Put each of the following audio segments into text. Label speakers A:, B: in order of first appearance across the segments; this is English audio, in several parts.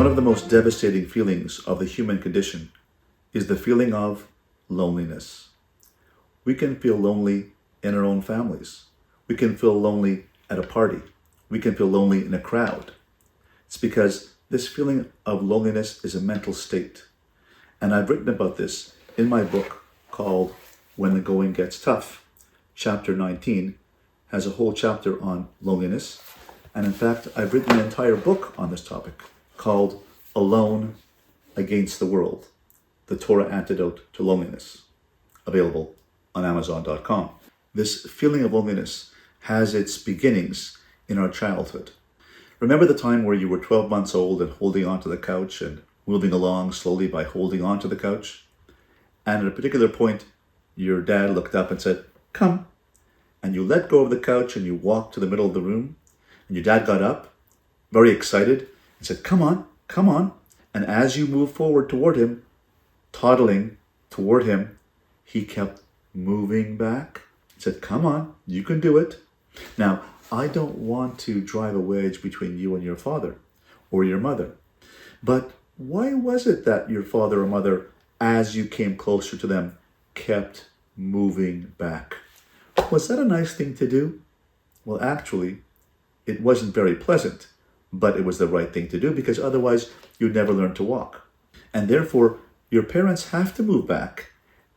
A: One of the most devastating feelings of the human condition is the feeling of loneliness. We can feel lonely in our own families. We can feel lonely at a party. We can feel lonely in a crowd. It's because this feeling of loneliness is a mental state. And I've written about this in my book called When the Going Gets Tough. Chapter 19 has a whole chapter on loneliness. And in fact, I've written an entire book on this topic called Alone Against the World, the Torah Antidote to Loneliness, available on Amazon.com. This feeling of loneliness has its beginnings in our childhood. Remember the time where you were 12 months old and holding onto the couch and moving along slowly by holding onto the couch? And at a particular point, your dad looked up and said, "Come." And you let go of the couch and you walked to the middle of the room. And your dad got up, very excited, and said, "Come on, come on." And as you moved forward toward him, toddling toward him, he kept moving back. He said, "Come on, you can do it." Now, I don't want to drive a wedge between you and your father or your mother, but why was it that your father or mother, as you came closer to them, kept moving back? Was that a nice thing to do? Well, actually, it wasn't very pleasant, but it was the right thing to do because otherwise you'd never learn to walk. And therefore, your parents have to move back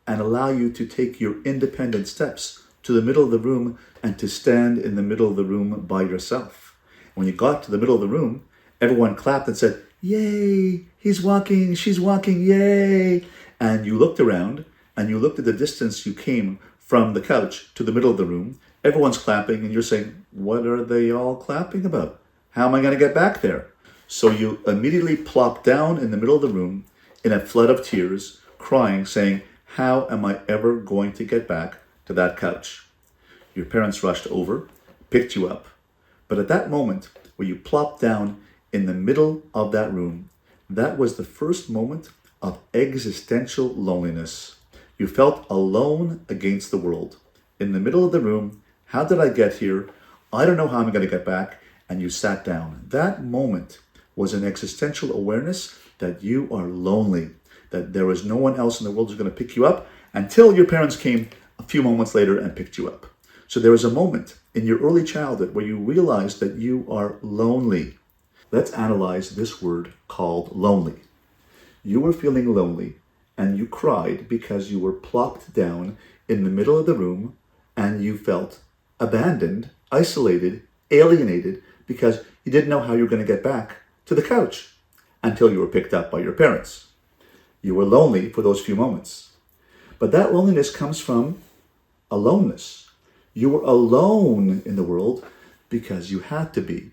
A: and allow you to take your independent steps to the middle of the room and to stand in the middle of the room by yourself. When you got to the middle of the room, everyone clapped and said, "Yay, he's walking, she's walking, yay." And you looked around and you looked at the distance you came from the couch to the middle of the room. Everyone's clapping and you're saying, "What are they all clapping about? How am I going to get back there?" So you immediately plopped down in the middle of the room in a flood of tears, crying, saying, "How am I ever going to get back to that couch?" Your parents rushed over, picked you up. But at that moment where you plopped down in the middle of that room, that was the first moment of existential loneliness. You felt alone against the world. In the middle of the room, how did I get here? I don't know how I'm going to get back. And you sat down. That moment was an existential awareness that you are lonely, that there is no one else in the world who's going to pick you up until your parents came a few moments later and picked you up. So there was a moment in your early childhood where you realized that you are lonely. Let's analyze this word called lonely. You were feeling lonely and you cried because you were plopped down in the middle of the room and you felt abandoned, isolated, alienated because you didn't know how you were going to get back to the couch until you were picked up by your parents. You were lonely for those few moments. But that loneliness comes from aloneness. You were alone in the world because you had to be.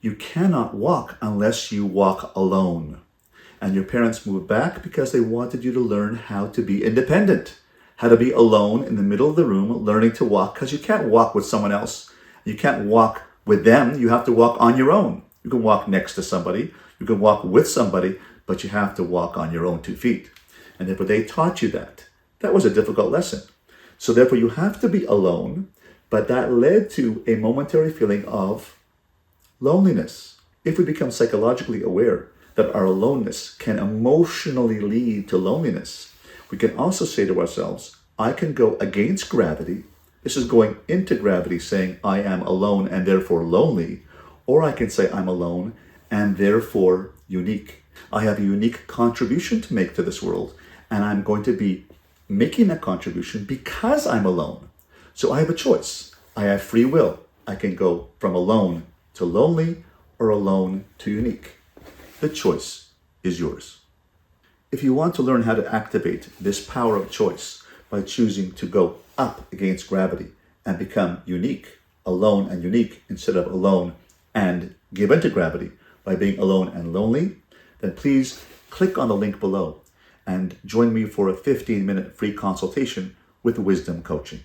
A: You cannot walk unless you walk alone. And your parents moved back because they wanted you to learn how to be independent, how to be alone in the middle of the room, learning to walk, because you can't walk with someone else. You can't walk with them. You have to walk on your own. You can walk next to somebody. You can walk with somebody, but you have to walk on your own 2 feet. And therefore they taught you that. That was a difficult lesson. So therefore you have to be alone, but that led to a momentary feeling of loneliness. If we become psychologically aware that our aloneness can emotionally lead to loneliness, we can also say to ourselves, I can go against gravity. This is going into gravity, saying I am alone and therefore lonely. Or I can say I'm alone and therefore unique. I have a unique contribution to make to this world, and I'm going to be making that contribution because I'm alone. So I have a choice. I have free will. I can go from alone to lonely or alone to unique. The choice is yours. If you want to learn how to activate this power of choice by choosing to go up against gravity and become unique, alone and unique, instead of alone and give into gravity by being alone and lonely, then please click on the link below and join me for a 15-minute free consultation with Wisdom Coaching.